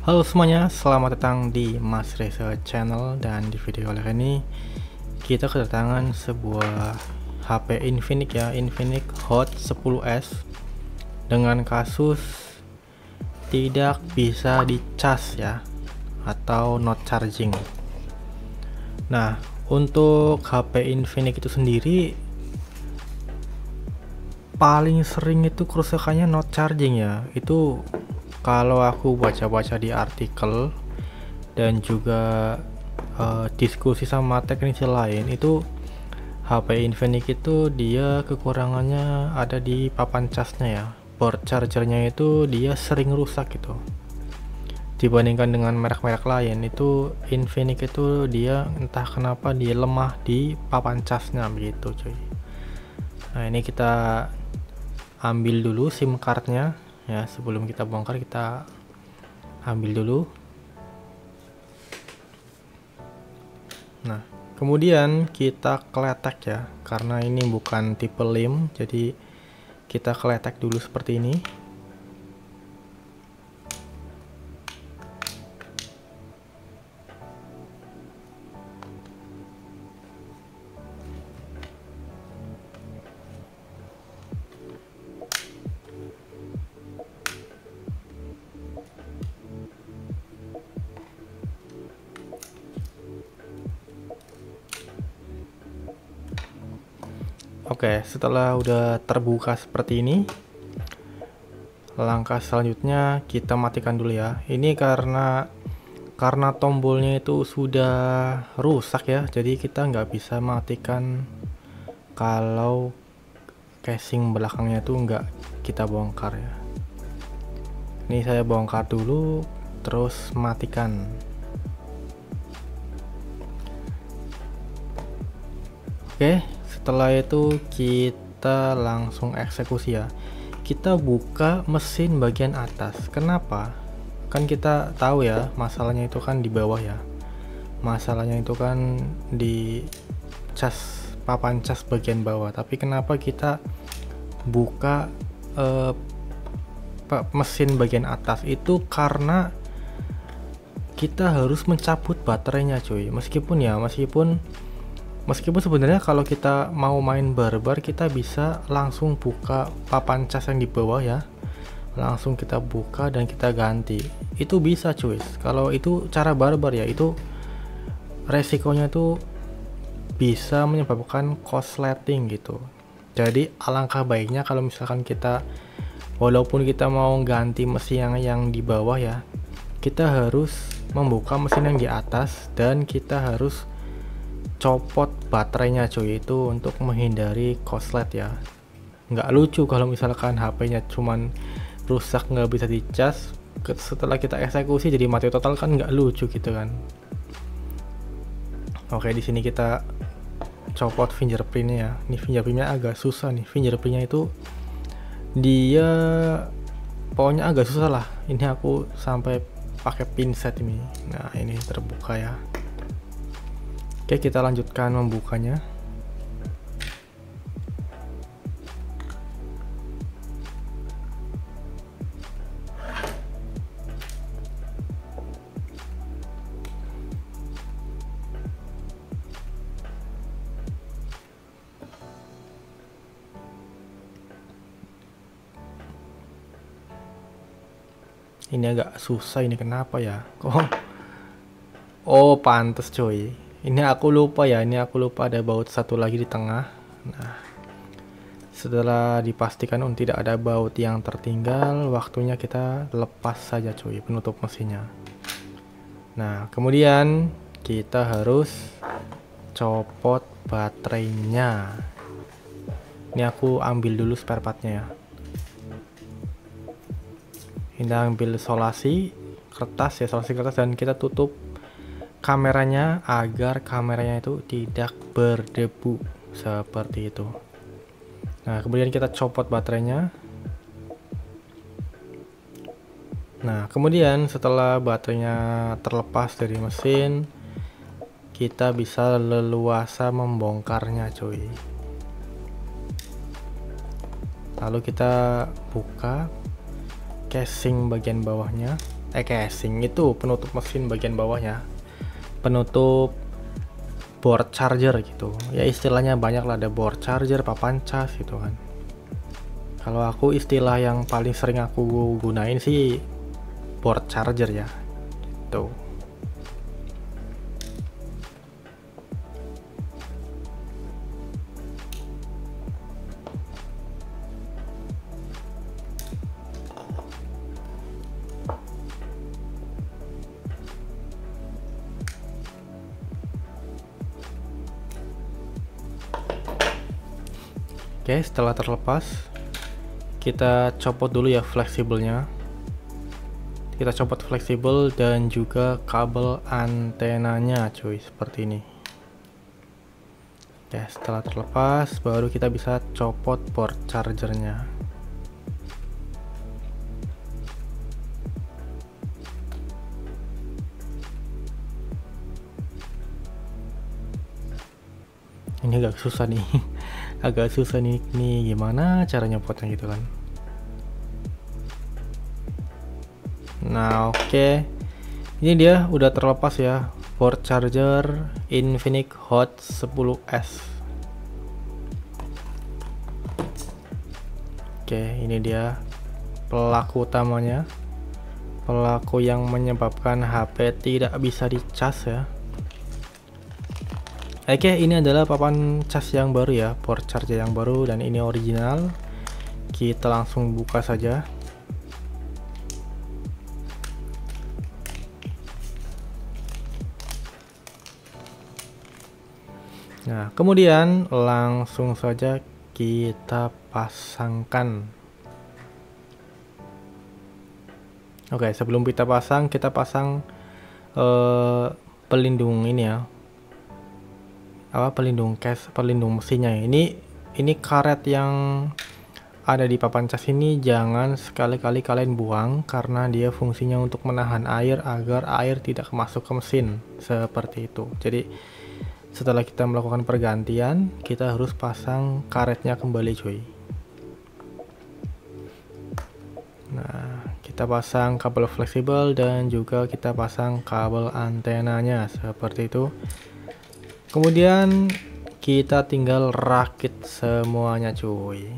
Halo semuanya, selamat datang di Mas Reza Channel. Dan di video kali ini kita kedatangan sebuah HP Infinix ya, Infinix Hot 10s dengan kasus tidak bisa dicas ya, atau not charging. Nah, untuk HP Infinix itu sendiri paling sering itu kerusakannya not charging ya. Itu kalau aku baca-baca di artikel dan juga diskusi sama teknisi lain, itu HP Infinix itu dia kekurangannya ada di papan casnya ya. Board chargernya itu dia sering rusak gitu. Dibandingkan dengan merek-merek lain, itu Infinix itu dia entah kenapa dia lemah di papan casnya begitu cuy. Nah, ini kita ambil dulu SIM cardnya ya, sebelum kita bongkar kita ambil dulu. Nah, kemudian kita kletek ya, karena ini bukan tipe lem, jadi kita kletek dulu seperti ini. Oke, setelah udah terbuka seperti ini, langkah selanjutnya kita matikan dulu ya. Ini karena tombolnya itu sudah rusak ya, jadi kita nggak bisa matikan kalau casing belakangnya itu nggak kita bongkar ya. Ini saya bongkar dulu, terus matikan. Oke, setelah itu kita langsung eksekusi ya. Kita buka mesin bagian atas. Kenapa? Kan kita tahu ya, masalahnya itu kan di bawah ya. Masalahnya itu kan di cas, papan cas bagian bawah. Tapi kenapa kita buka mesin bagian atas? Itu karena kita harus mencabut baterainya cuy. Meskipun sebenarnya kalau kita mau main barbar, kita bisa langsung buka papan cas yang di bawah ya, langsung kita buka dan kita ganti. Itu bisa cuy. Kalau itu cara barbar ya, itu resikonya tuh bisa menyebabkan korsleting gitu. Jadi alangkah baiknya kalau misalkan kita, walaupun kita mau ganti mesin yang di bawah ya, kita harus membuka mesin yang di atas dan kita harus copot baterainya cuy, itu untuk menghindari korslet ya. Nggak lucu kalau misalkan HP-nya cuman rusak nggak bisa dicas, setelah kita eksekusi jadi mati total, kan nggak lucu gitu kan. Oke, di sini kita copot fingerprintnya ya. Ini fingerprintnya agak susah nih, fingerprintnya itu dia pokoknya agak susah lah. Ini aku sampai pakai pinset ini. Nah, ini terbuka ya. Oke, kita lanjutkan membukanya. Ini agak susah, ini kenapa ya? Kok? Oh, pantes coy. Ini aku lupa ya, ada baut satu lagi di tengah. Nah, setelah dipastikan tidak ada baut yang tertinggal, waktunya kita lepas saja cuy penutup mesinnya. Nah, kemudian kita harus copot baterainya. Ini aku ambil dulu spare partnya ya. Kita ambil solasi kertas ya, dan kita tutup kameranya agar kameranya itu tidak berdebu seperti itu. Nah, kemudian kita copot baterainya. Nah, kemudian setelah baterainya terlepas dari mesin, kita bisa leluasa membongkarnya cuy. Lalu kita buka casing bagian bawahnya. casing itu penutup mesin bagian bawahnya, penutup board charger gitu ya, istilahnya banyak lah, ada board charger, papan cas gitu kan. Kalau aku istilah yang paling sering aku gunain sih board charger ya gitu. Oke, setelah terlepas, kita copot dulu ya fleksibelnya. Kita copot fleksibel dan juga kabel antenanya cuy, seperti ini. Oke, setelah terlepas, baru kita bisa copot port chargernya. Ini agak susah nih. Agak susah nih gimana cara nyopotnya gitu kan. Nah, oke. Ini dia udah terlepas ya, port charger Infinix Hot 10S. Oke, ini dia pelaku utamanya, pelaku yang menyebabkan HP tidak bisa dicas ya. Oke, ini adalah papan cas yang baru ya, port charger yang baru, dan ini original. Kita langsung buka saja. Nah, kemudian langsung saja kita pasangkan. Oke, sebelum kita pasang pelindung ini ya, pelindung case, pelindung mesinnya. Ini karet yang ada di papan cas ini jangan sekali-kali kalian buang, karena dia fungsinya untuk menahan air agar air tidak masuk ke mesin seperti itu. Jadi setelah kita melakukan pergantian, kita harus pasang karetnya kembali cuy. Nah, kita pasang kabel fleksibel dan juga kita pasang kabel antenanya seperti itu. Kemudian kita tinggal rakit semuanya cuy.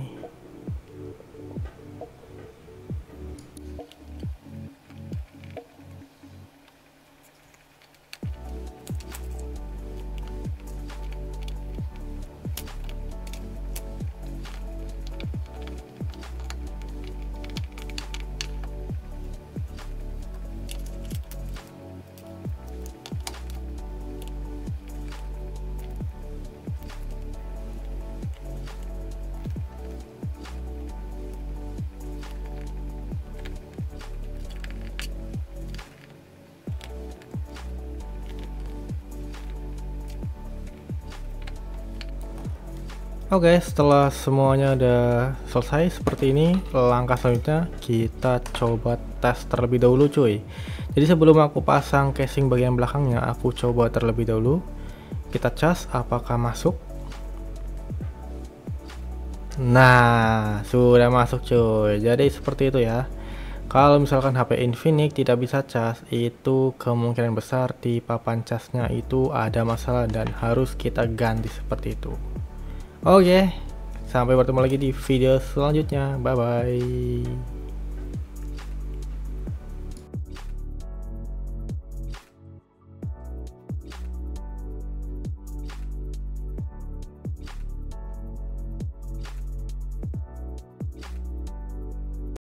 Oke, setelah semuanya udah selesai seperti ini, langkah selanjutnya kita coba tes terlebih dahulu cuy. Jadi sebelum aku pasang casing bagian belakangnya, aku coba terlebih dahulu. Kita cas apakah masuk. Nah, sudah masuk cuy. Jadi seperti itu ya. Kalau misalkan HP Infinix tidak bisa cas, itu kemungkinan besar di papan casnya itu ada masalah dan harus kita ganti seperti itu. Oke, sampai bertemu lagi di video selanjutnya. Bye bye.